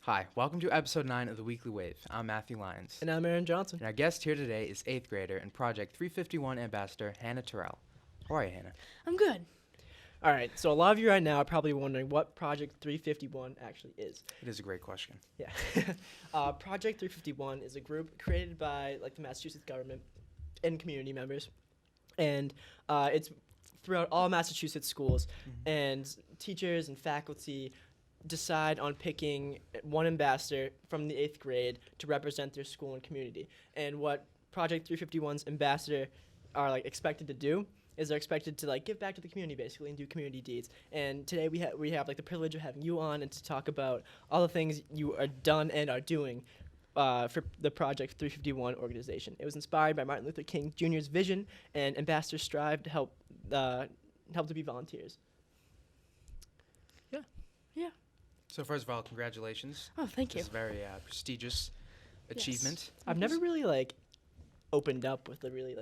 Hi, welcome to episode 9 of the Weekly Wave. I'm Matthew Lyons. And I'm Aaron Johnson. And our guest here today is 8th grader and Project 351 ambassador Hannah Terrell. How are you, Hannah? I'm good. All right, so a lot of you right now are probably wondering what Project 351 actually is. It is a great question. Yeah. Project 351 is a group created by the Massachusetts government and community members. And it's throughout all Massachusetts schools. Mm-hmm. And teachers and faculty decide on picking one ambassador from the 8th grade to represent their school and community. And what Project 351's ambassador are expected to do is they're expected to give back to the community basically and do community deeds. And today we have the privilege of having you on and to talk about all the things you are done and are doing for the Project 351 organization. It was inspired by Martin Luther King Jr.'s vision, and ambassadors strive to help to be volunteers. Yeah. So first of all, congratulations. Oh, thank you. This is a very prestigious achievement. I've never really opened up with a really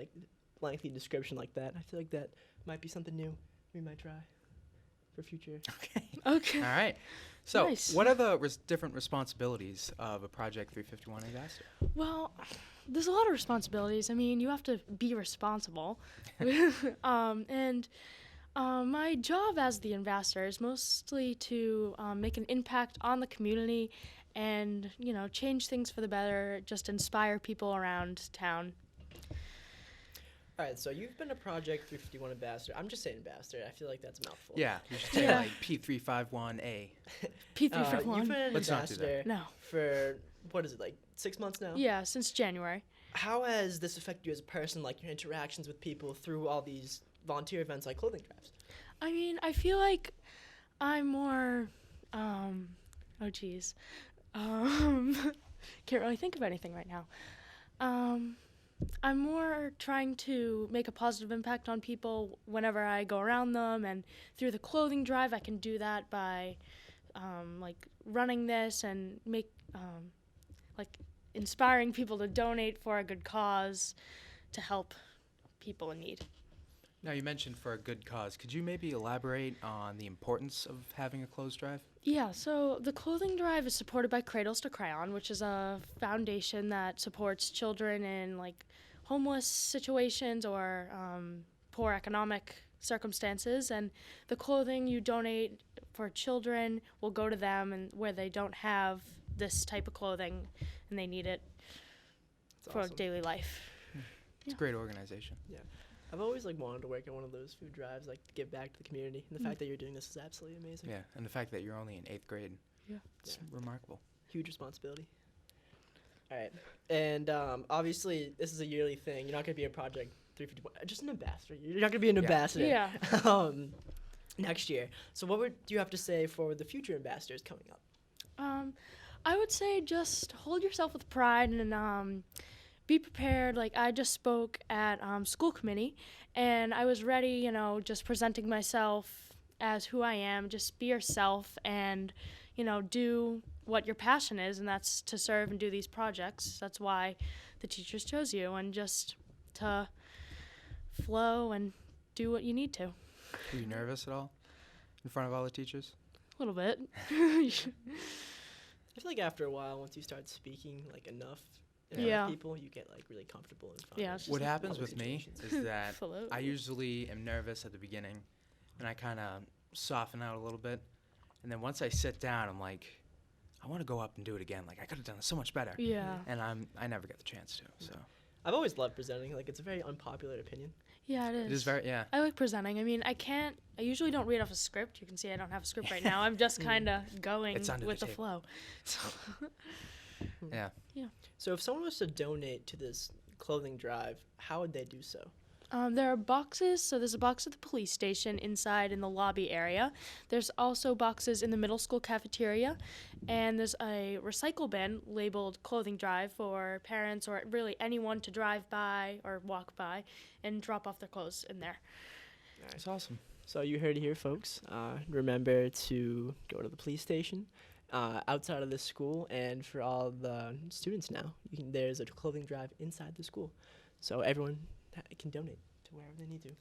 lengthy description like that. I feel like that might be something new we might try for future. Okay. All right. So Nice. what are the different responsibilities of a Project 351 ambassador? Well, there's a lot of responsibilities. I mean, you have to be responsible. My job as the ambassador is mostly to make an impact on the community and, change things for the better, just inspire people around town. All right, so you've been a Project 351 ambassador. I'm just saying ambassador. I feel like that's a mouthful. Yeah, you should say Yeah. P351A. P351. You've been an Let's not do that. ambassador No. for, 6 months now? Yeah, since January. How has this affected you as a person, your interactions with people through all these volunteer events like clothing drives? I mean, I feel like I'm more, oh geez, can't really think of anything right now. I'm more trying to make a positive impact on people whenever I go around them, and through the clothing drive, I can do that by, running this and inspiring people to donate for a good cause to help people in need. Now, you mentioned for a good cause. Could you maybe elaborate on the importance of having a clothes drive? Yeah, so the clothing drive is supported by Cradles to Crayon, which is a foundation that supports children in homeless situations or poor economic circumstances. And the clothing you donate for children will go to them and where they don't have this type of clothing and they need it That's for awesome. daily life. It's a great organization. I've always wanted to work at one of those food drives, to give back to the community. And the fact that you're doing this is absolutely amazing. Yeah, and the fact that you're only in 8th grade. Yeah. It's remarkable. Huge responsibility. All right. And obviously, this is a yearly thing. You're not going to be a Project 351. Just an ambassador. You're not going to be an ambassador Yeah. next year. So what do you have to say for the future ambassadors coming up? I would say just hold yourself with pride and be prepared. I just spoke at school committee, and I was ready, just presenting myself as who I am. Just be yourself and, do what your passion is, and that's to serve and do these projects. That's why the teachers chose you, and just to flow and do what you need to. Were you nervous at all in front of all the teachers? A little bit. I feel like after a while, once you start speaking enough in front Yeah. of people, you get really comfortable in front Yeah, of it's just What like happens public with me situations. is that Float. I usually am nervous at the beginning, and I kind of soften out a little bit. And then once I sit down, I'm like, I want to go up and do it again. I could have done it so much better. Yeah. And I never get the chance to. So I've always loved presenting. It's a very unpopular opinion. Yeah, it is. it is very, yeah. I like presenting. I mean, I usually don't read off a script. You can see I don't have a script right now. I'm just kind of going It's under with the the table. flow. Yeah. So if someone was to donate to this clothing drive, how would they do so? There are boxes. So there's a box at the police station inside in the lobby area. There's also boxes in the middle school cafeteria. And there's a recycle bin labeled clothing drive for parents or really anyone to drive by or walk by and drop off their clothes in there. It's awesome. So you heard it here, folks. Remember to go to the police station outside of the school, and for all the students now, there's a clothing drive inside the school. So everyone can donate to wherever they need to.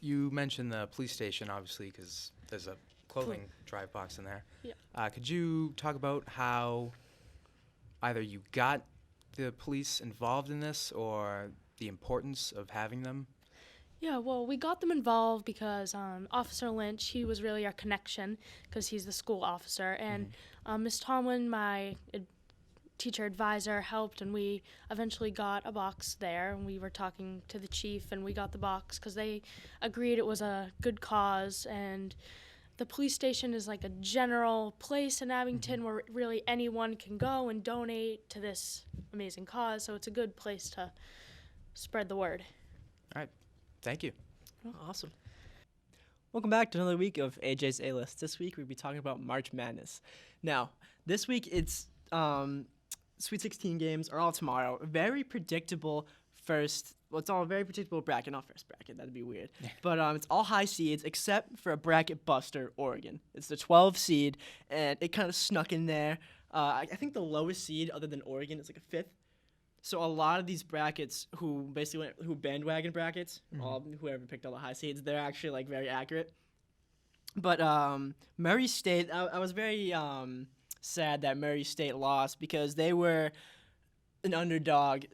You mentioned the police station, obviously, because there's a clothing drive box in there. Yeah. Could you talk about how either you got the police involved in this or the importance of having them? Yeah, well, we got them involved because Officer Lynch, he was really our connection because he's the school officer. And Miss Tomlin, my teacher advisor, helped, and we eventually got a box there. And we were talking to the chief, and we got the box because they agreed it was a good cause. And the police station is like a general place in Abington where really anyone can go and donate to this amazing cause. So it's a good place to spread the word. All right. Thank you. Awesome. Welcome back to another week of AJ's A List. This week we'll be talking about March Madness. Now, this week it's Sweet 16 games are all tomorrow. Very predictable it's all a very predictable bracket. Not first bracket, that'd be weird. But it's all high seeds except for a bracket buster, Oregon. It's the 12 seed, and it kind of snuck in there. I think the lowest seed other than Oregon is like a 5th. So a lot of these brackets who bandwagon brackets, whoever picked all the high seeds, they're actually like very accurate. But Murray State, I was very sad that Murray State lost because they were an underdog.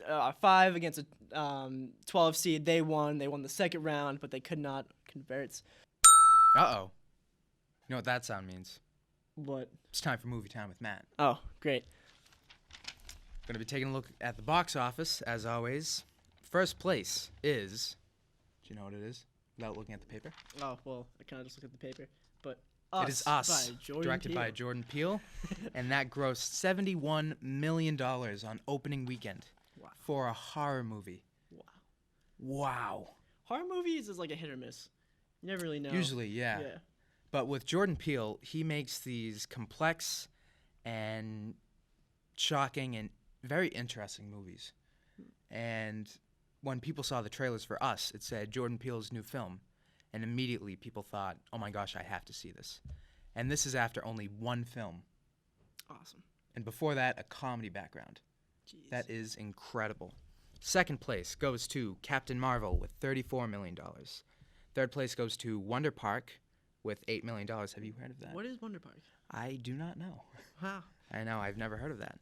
5 against a 12 seed, they won. They won the second round, but they could not convert. Uh-oh. You know what that sound means? What? It's time for Movie Time with Matt. Oh, great. Going to be taking a look at the box office, as always. First place is... Do you know what it is without looking at the paper? Oh, well, I kind of just looked at the paper. But It is Us, by Jordan directed Peele. by Jordan Peele. And that grossed $71 million on opening weekend for a horror movie. Wow. Horror movies is like a hit or miss. You never really know. Usually, yeah. But with Jordan Peele, he makes these complex and shocking and very interesting movies. And when people saw the trailers for Us, it said Jordan Peele's new film. And immediately people thought, oh my gosh, I have to see this. And this is after only one film. Awesome. And before that, a comedy background. Jeez. That is incredible. Second place goes to Captain Marvel with $34 million. Third place goes to Wonder Park with $8 million. Have you heard of that? What is Wonder Park? I do not know. Wow. I know, I've never heard of that.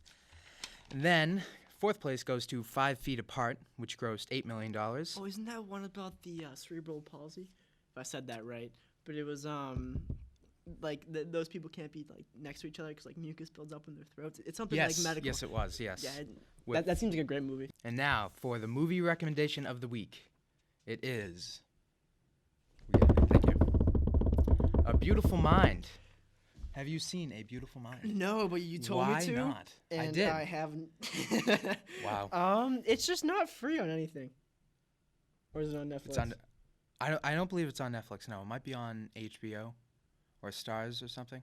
Then, fourth place goes to 5 Feet Apart, which grossed $8 million. Oh, isn't that one about the cerebral palsy? If I said that right. But it was, those people can't be, like, next to each other because, like, mucus builds up in their throats. It's something like medical. Yes, it was, yes. Yeah, that seems like a great movie. And now, for the movie recommendation of the week, it is... Thank you. A Beautiful Mind. Have you seen A Beautiful Mind? No, but you told me to. Why not? And I did. I haven't. Wow. It's just not free on anything. Or is it on Netflix? It's on. I don't believe it's on Netflix. No, it might be on HBO or Stars or something.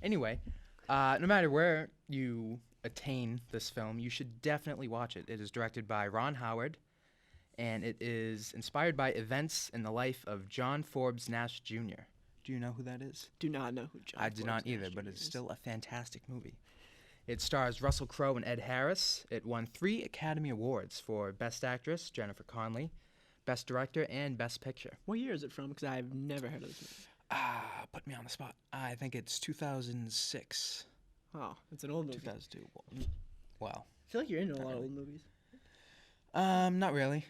Anyway, no matter where you attain this film, you should definitely watch it. It is directed by Ron Howard, and it is inspired by events in the life of John Forbes Nash Jr. Do you know who that is? Do not know who John I do Forbes not either, Nash but Jr. it's is. still a fantastic movie. It stars Russell Crowe and Ed Harris. It won 3 Academy Awards for Best Actress, Jennifer Connelly, Best Director, and Best Picture. What year is it from? Because I've never heard of this movie. Put me on the spot. I think it's 2006. Oh, it's an old movie. 2002. Wow. I feel like you're into a lot of old movies. Not really.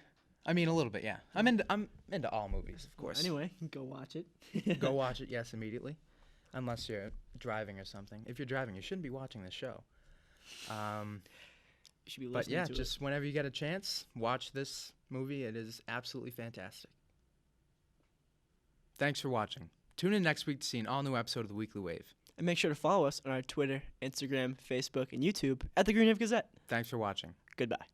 I mean, a little bit, yeah. I'm into all movies, of course. Anyway, go watch it. Go watch it, yes, immediately. Unless you're driving or something. If you're driving, you shouldn't be watching this show. You should be listening But yeah, to just whenever you get a chance, watch this movie. It is absolutely fantastic. Thanks for watching. Tune in next week to see an all-new episode of The Weekly Wave. And make sure to follow us on our Twitter, Instagram, Facebook, and YouTube at The Green Wave Gazette. Thanks for watching. Goodbye.